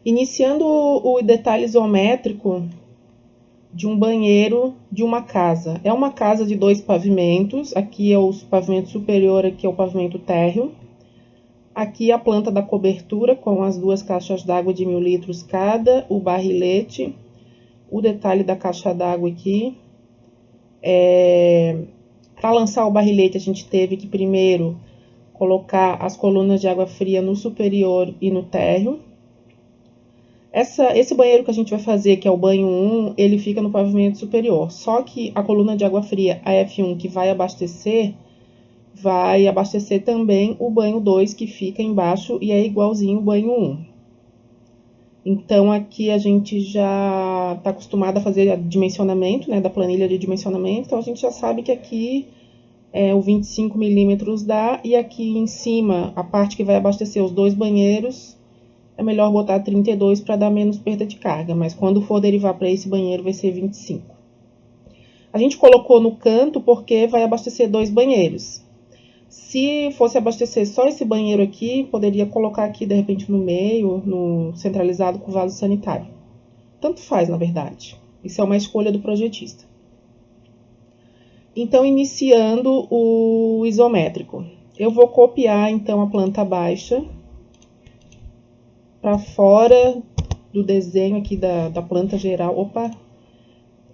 Iniciando o detalhe isométrico de um banheiro de uma casa. É uma casa de 2 pavimentos, aqui é o pavimento superior, aqui é o pavimento térreo. Aqui a planta da cobertura com as 2 caixas d'água de 1.000 litros cada, o barrilete, o detalhe da caixa d'água aqui. Para lançar o barrilete, a gente teve que primeiro colocar as colunas de água fria no superior e no térreo. Esse banheiro que a gente vai fazer, que é o banho 1, ele fica no pavimento superior. Só que a coluna de água fria, a F1, que vai abastecer também o banho 2, que fica embaixo e é igualzinho o banho 1. Então, aqui a gente já está acostumado a fazer dimensionamento, né, da planilha de dimensionamento. Então, a gente já sabe que aqui o 25 milímetros dá. E aqui em cima, a parte que vai abastecer os 2 banheiros, é melhor botar 32 para dar menos perda de carga, mas quando for derivar para esse banheiro vai ser 25. A gente colocou no canto porque vai abastecer 2 banheiros. Se fosse abastecer só esse banheiro aqui, poderia colocar aqui de repente no meio, no centralizado com vaso sanitário. Tanto faz, na verdade. Isso é uma escolha do projetista. Então, iniciando o isométrico. Eu vou copiar então a planta baixa para fora do desenho aqui da planta geral. Opa!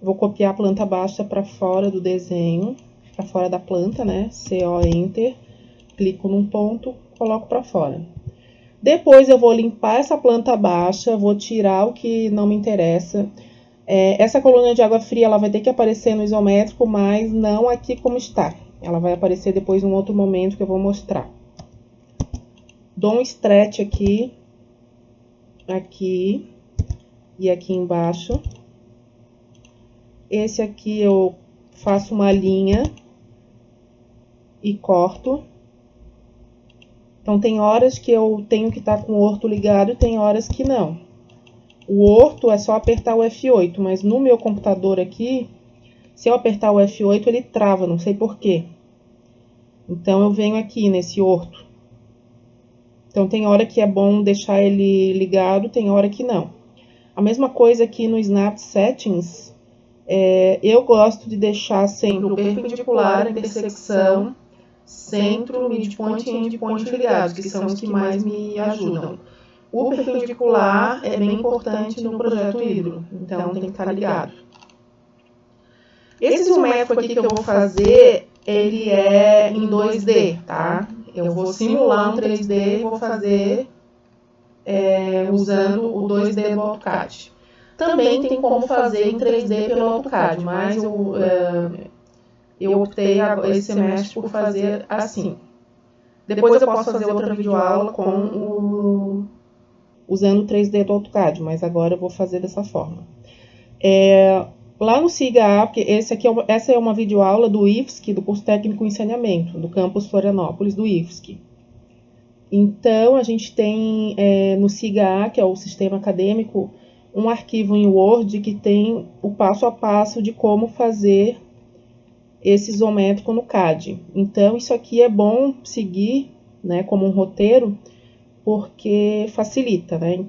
Vou copiar a planta baixa para fora do desenho, para fora da planta, né? CO Enter, clico num ponto, coloco para fora. Depois eu vou limpar essa planta baixa, vou tirar o que não me interessa. Essa coluna de água fria ela vai ter que aparecer no isométrico, mas não aqui como está. Ela vai aparecer depois em um outro momento que eu vou mostrar. Dou um stretch aqui e aqui embaixo. Esse aqui eu faço uma linha e corto. Então, tem horas que eu tenho que estar com o orto ligado e tem horas que não. O orto é só apertar o F8, mas no meu computador aqui, se eu apertar o F8, ele trava, não sei porquê. Então, eu venho aqui nesse orto. Então, tem hora que é bom deixar ele ligado, tem hora que não. A mesma coisa aqui no Snap Settings, eu gosto de deixar sempre o perpendicular, a intersecção, centro, midpoint e endpoint ligados, que são os que mais me ajudam. O perpendicular é bem importante no projeto hidro, então tem que estar ligado. Esse isométrico aqui que eu vou fazer, ele é em 2D, tá? Eu vou simular um 3D e vou fazer usando o 2D do AutoCAD. Também tem como fazer em 3D pelo AutoCAD, mas eu optei esse semestre por fazer assim. Depois eu posso fazer outra videoaula usando o 3D do AutoCAD, mas agora eu vou fazer dessa forma. Lá no SIGA, porque essa é uma videoaula do IFSC, do curso técnico em saneamento, do campus Florianópolis, do IFSC. Então, a gente tem no SIGA, que é o sistema acadêmico, um arquivo em Word que tem o passo a passo de como fazer esse isométrico no CAD. Então, isso aqui é bom seguir, né, como um roteiro, porque facilita, né?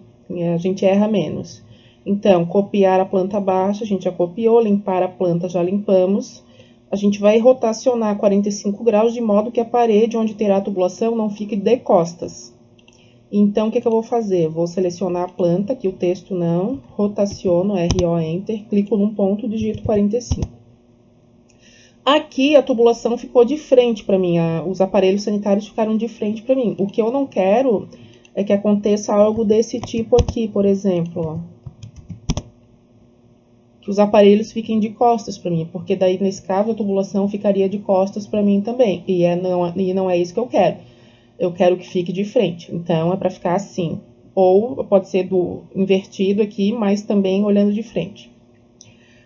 A gente erra menos. Então, copiar a planta baixa, a gente já copiou, limpar a planta, já limpamos. A gente vai rotacionar 45 graus, de modo que a parede onde terá a tubulação não fique de costas. Então, o que eu vou fazer? Vou selecionar a planta, aqui o texto não, rotaciono, RO Enter, clico num ponto, digito 45. Aqui a tubulação ficou de frente para mim, os aparelhos sanitários ficaram de frente para mim. O que eu não quero é que aconteça algo desse tipo aqui, por exemplo, ó. Que os aparelhos fiquem de costas para mim, porque daí nesse caso a tubulação ficaria de costas para mim também, e não é isso que eu quero. Eu quero que fique de frente, então é para ficar assim. Ou pode ser invertido aqui, mas também olhando de frente.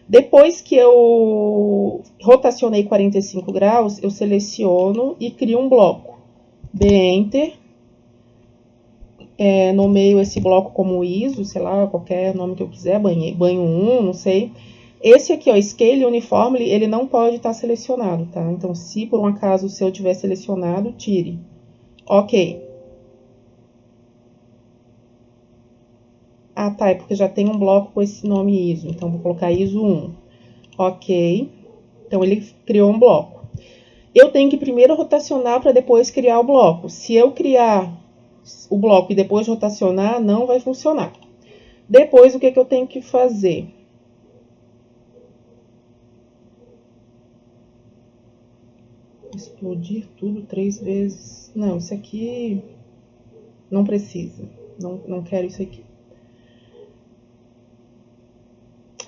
Depois que eu rotacionei 45 graus, eu seleciono e crio um bloco. B-Enter. Nomeio esse bloco como ISO, sei lá, qualquer nome que eu quiser, banho 1, não sei. Esse aqui, ó, Scale Uniformly, ele não pode estar selecionado, tá? Então, se por um acaso o seu tiver selecionado, tire. Ok. Ah, tá, é porque já tem um bloco com esse nome ISO. Então, vou colocar ISO 1. Ok. Então, ele criou um bloco. Eu tenho que primeiro rotacionar para depois criar o bloco. Se eu criar o bloco e depois rotacionar, não vai funcionar. Depois, o que eu tenho que fazer? Explodir tudo 3 vezes. Não, isso aqui não precisa. Não quero isso aqui.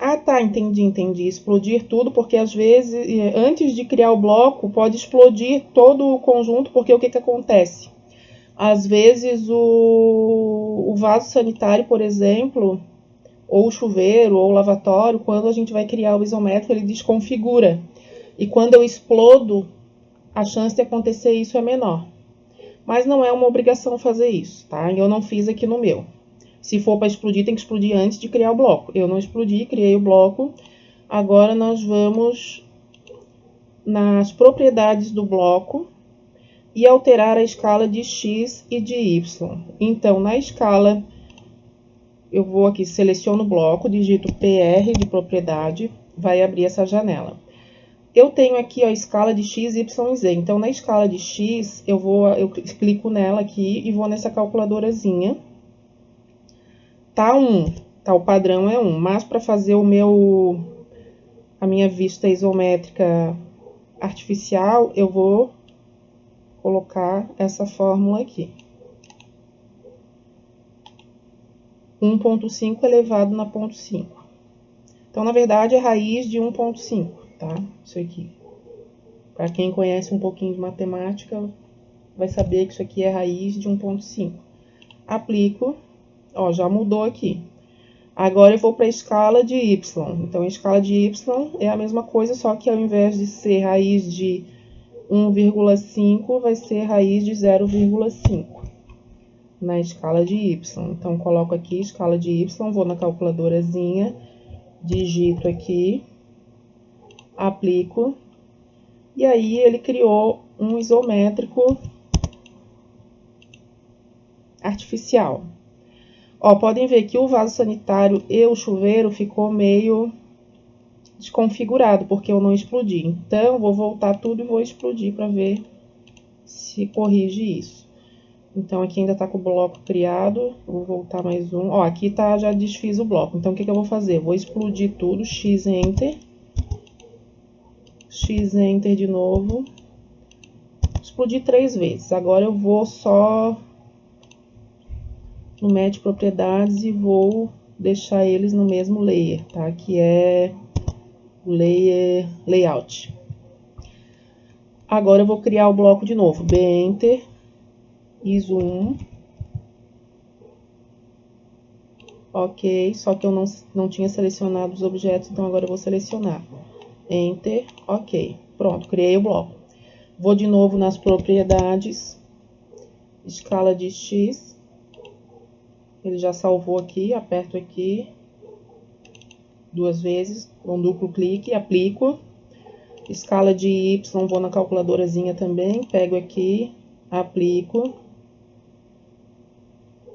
Ah, tá, entendi. Explodir tudo, porque às vezes, antes de criar o bloco, pode explodir todo o conjunto, porque o que acontece? Às vezes o vaso sanitário, por exemplo, ou o chuveiro, ou o lavatório, quando a gente vai criar o isométrico, ele desconfigura. E quando eu explodo, a chance de acontecer isso é menor. Mas não é uma obrigação fazer isso, tá? Eu não fiz aqui no meu. Se for para explodir, tem que explodir antes de criar o bloco. Eu não explodi, criei o bloco. Agora nós vamos nas propriedades do bloco e alterar a escala de X e de Y. Então, na escala, eu vou aqui, seleciono o bloco, digito PR de propriedade, vai abrir essa janela. Eu tenho aqui a escala de X, Y e Z. Então, na escala de X, eu clico nela aqui e vou nessa calculadorazinha. Tá 1, tá, o padrão é 1, mas para fazer a minha vista isométrica artificial, eu vou colocar essa fórmula aqui. 1,5 elevado na ponto 5. Então, na verdade, é raiz de 1,5, tá? Isso aqui. Para quem conhece um pouquinho de matemática, vai saber que isso aqui é raiz de 1,5. Aplico, ó, já mudou aqui. Agora eu vou para a escala de Y. Então, a escala de Y é a mesma coisa, só que ao invés de ser raiz de 1,5, vai ser raiz de 0,5 na escala de Y. Então, coloco aqui escala de Y, vou na calculadorazinha, digito aqui, aplico, e aí ele criou um isométrico artificial. Ó, podem ver que o vaso sanitário e o chuveiro ficou meio desconfigurado, porque eu não explodi. Então, vou voltar tudo e vou explodir para ver se corrige isso. Então, aqui ainda tá com o bloco criado. Vou voltar mais um. Ó, aqui tá, já desfiz o bloco. Então, o que eu vou fazer? Vou explodir tudo, X Enter. X Enter de novo. Explodir 3 vezes. Agora, eu vou só no Match Propriedades e vou deixar eles no mesmo layer, tá? Que é o layer Layout. Agora, eu vou criar o bloco de novo. B Enter. ISO 1. Ok, só que eu não tinha selecionado os objetos, então agora eu vou selecionar. Enter, ok. Pronto, criei o bloco. Vou de novo nas propriedades. Escala de X. Ele já salvou aqui, aperto aqui 2 vezes, com duplo clique, aplico. Escala de Y, vou na calculadorazinha também, pego aqui, aplico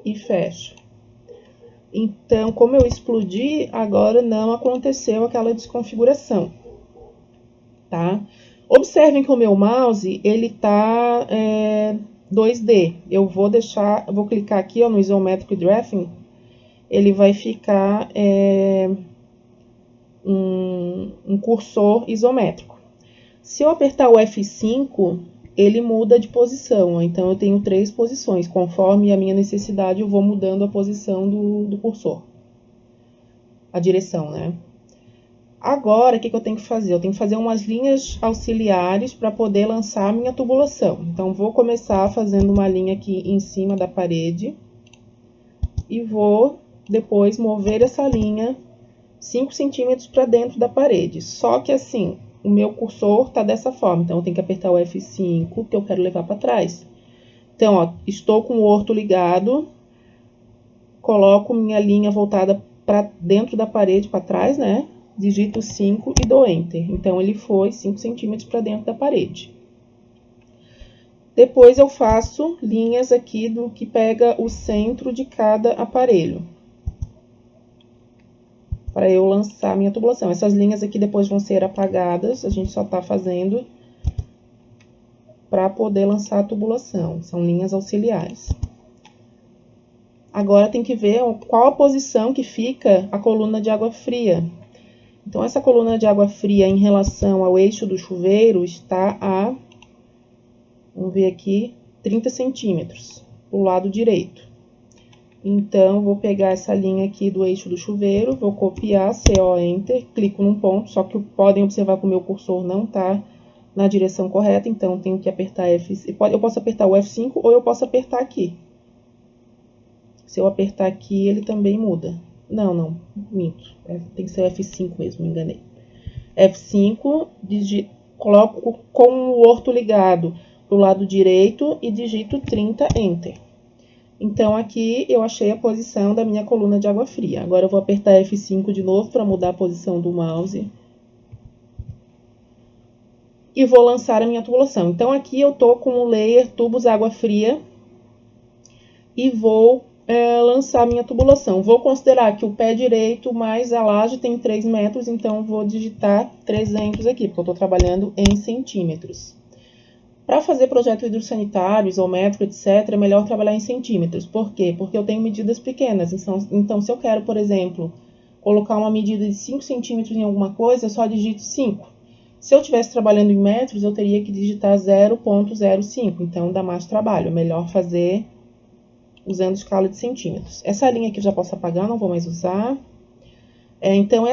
e fecho. Então, como eu explodi, agora não aconteceu aquela desconfiguração, tá? Observem que o meu mouse, ele tá 2D. Eu vou clicar aqui, ó, no Isometric Drafting, ele vai ficar um cursor isométrico. Se eu apertar o F5, ele muda de posição, ó. Então, eu tenho 3 posições. Conforme a minha necessidade, eu vou mudando a posição do cursor. A direção, né? Agora, o que eu tenho que fazer? Eu tenho que fazer umas linhas auxiliares para poder lançar a minha tubulação. Então, vou começar fazendo uma linha aqui em cima da parede. E vou depois mover essa linha 5 centímetros para dentro da parede. Só que assim, o meu cursor tá dessa forma, então eu tenho que apertar o F5, que eu quero levar para trás. Então, ó, estou com o orto ligado, coloco minha linha voltada para dentro da parede, para trás, né? Digito 5 e dou Enter. Então, ele foi 5 centímetros para dentro da parede. Depois, eu faço linhas aqui do que pega o centro de cada aparelho. para eu lançar a minha tubulação. Essas linhas aqui depois vão ser apagadas, a gente só tá fazendo para poder lançar a tubulação, são linhas auxiliares. Agora tem que ver qual a posição que fica a coluna de água fria. Então, essa coluna de água fria em relação ao eixo do chuveiro está a, vamos ver aqui, 30 centímetros, do lado direito. Então, vou pegar essa linha aqui do eixo do chuveiro, vou copiar, CO Enter, clico num ponto, só que podem observar que o meu cursor não está na direção correta, então tenho que apertar F5. Eu posso apertar o F5 ou eu posso apertar aqui. Se eu apertar aqui, ele também muda. Não, minto. Tem que ser o F5 mesmo, me enganei. F5, coloco com o orto ligado para o lado direito e digito 30, Enter. Então, aqui eu achei a posição da minha coluna de água fria. Agora, eu vou apertar F5 de novo para mudar a posição do mouse. E vou lançar a minha tubulação. Então, aqui eu tô com o layer tubos água fria e vou lançar a minha tubulação. Vou considerar que o pé direito mais a laje tem 3 metros, então vou digitar 300 aqui, porque eu estou trabalhando em centímetros. Para fazer projeto hidrossanitário, isométrico, etc., é melhor trabalhar em centímetros. Por quê? Porque eu tenho medidas pequenas. Então, se eu quero, por exemplo, colocar uma medida de 5 centímetros em alguma coisa, eu só digito 5. Se eu estivesse trabalhando em metros, eu teria que digitar 0,05. Então, dá mais trabalho. É melhor fazer usando escala de centímetros. Essa linha aqui eu já posso apagar, não vou mais usar. Então,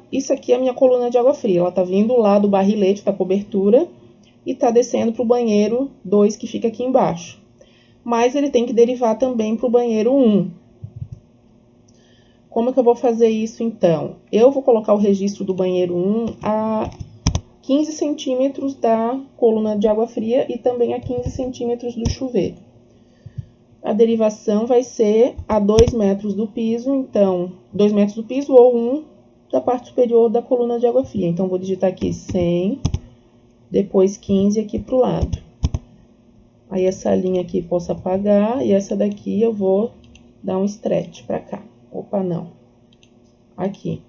isso aqui é a minha coluna de água fria. Ela tá vindo lá do barrilete, da cobertura, e tá descendo para o banheiro 2, que fica aqui embaixo. Mas ele tem que derivar também para o banheiro 1. Como é que eu vou fazer isso, então? Eu vou colocar o registro do banheiro 1 a 15 centímetros da coluna de água fria e também a 15 centímetros do chuveiro. A derivação vai ser a 2 metros do piso, então, 2 metros do piso ou 1 da parte superior da coluna de água fria. Então, vou digitar aqui 100, depois 15 aqui para o lado. Aí, essa linha aqui posso apagar e essa daqui eu vou dar um stretch para cá. Opa, não. Aqui.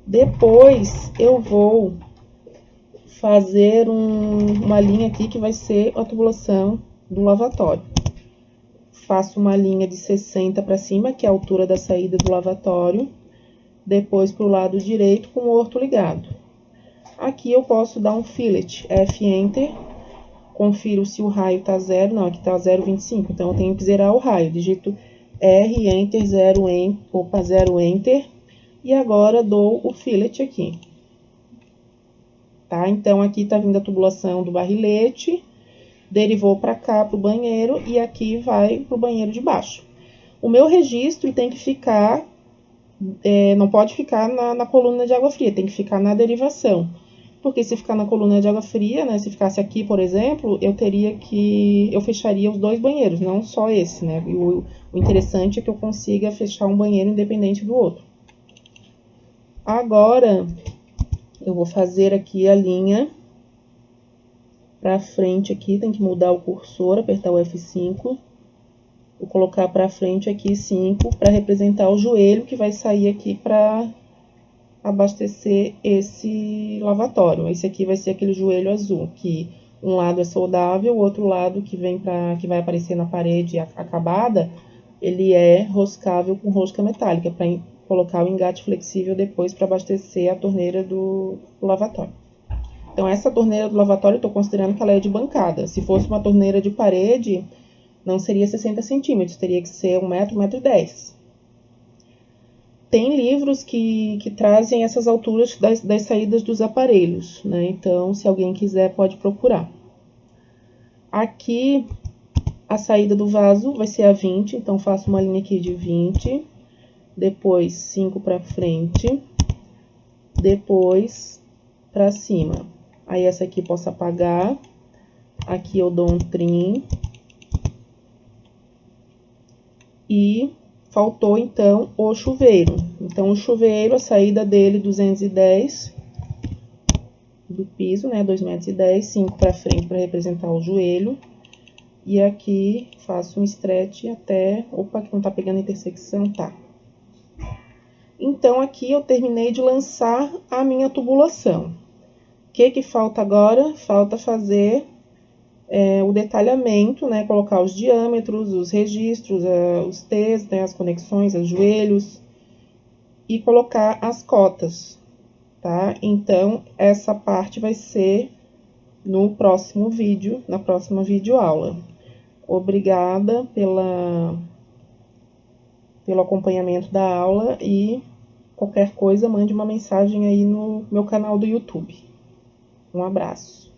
Depois, eu vou fazer uma linha aqui que vai ser a tubulação do lavatório. Faço uma linha de 60 para cima, que é a altura da saída do lavatório. Depois, para o lado direito, com o orto ligado. Aqui eu posso dar um fillet, F Enter. Confiro se o raio tá 0, não, aqui tá 0,25, então eu tenho que zerar o raio. Digito R, Enter, 0, Enter. E agora dou o fillet aqui. Tá? Então, aqui tá vindo a tubulação do barrilete. Derivou para cá, para o banheiro, e aqui vai para o banheiro de baixo. O meu registro tem que ficar, não pode ficar na coluna de água fria, tem que ficar na derivação. Porque se ficar na coluna de água fria, né, se ficasse aqui, por exemplo, eu fecharia os 2 banheiros, não só esse, né? E o interessante é que eu consiga fechar um banheiro independente do outro. Agora, eu vou fazer aqui a linha para frente aqui, tem que mudar o cursor, apertar o F5. Vou colocar para frente aqui 5 para representar o joelho que vai sair aqui para abastecer esse lavatório. Esse aqui vai ser aquele joelho azul, que um lado é soldável, o outro lado que vai aparecer na parede acabada, ele é roscável com rosca metálica, para colocar o engate flexível depois para abastecer a torneira do lavatório. Então, essa torneira do lavatório, eu estou considerando que ela é de bancada. Se fosse uma torneira de parede, não seria 60 centímetros, teria que ser 1 metro, 1,10 m. Tem livros que trazem essas alturas das saídas dos aparelhos, né? Então, se alguém quiser, pode procurar. Aqui, a saída do vaso vai ser a 20, então faço uma linha aqui de 20, depois 5 para frente, depois para cima. Aí, essa aqui posso apagar. Aqui eu dou um trim. E faltou, então, o chuveiro. Então, o chuveiro, a saída dele, 210 do piso, né? 2,10 m, 5 para frente para representar o joelho. E aqui faço um stretch até... Opa, que não tá pegando a intersecção, tá. Então, aqui eu terminei de lançar a minha tubulação. O que falta agora? Falta fazer o detalhamento, né? Colocar os diâmetros, os registros, os T's, né? As conexões, os joelhos, e colocar as cotas, tá? Então, essa parte vai ser no próximo vídeo, na próxima videoaula. Obrigada pelo acompanhamento da aula e qualquer coisa, mande uma mensagem aí no meu canal do YouTube. Um abraço.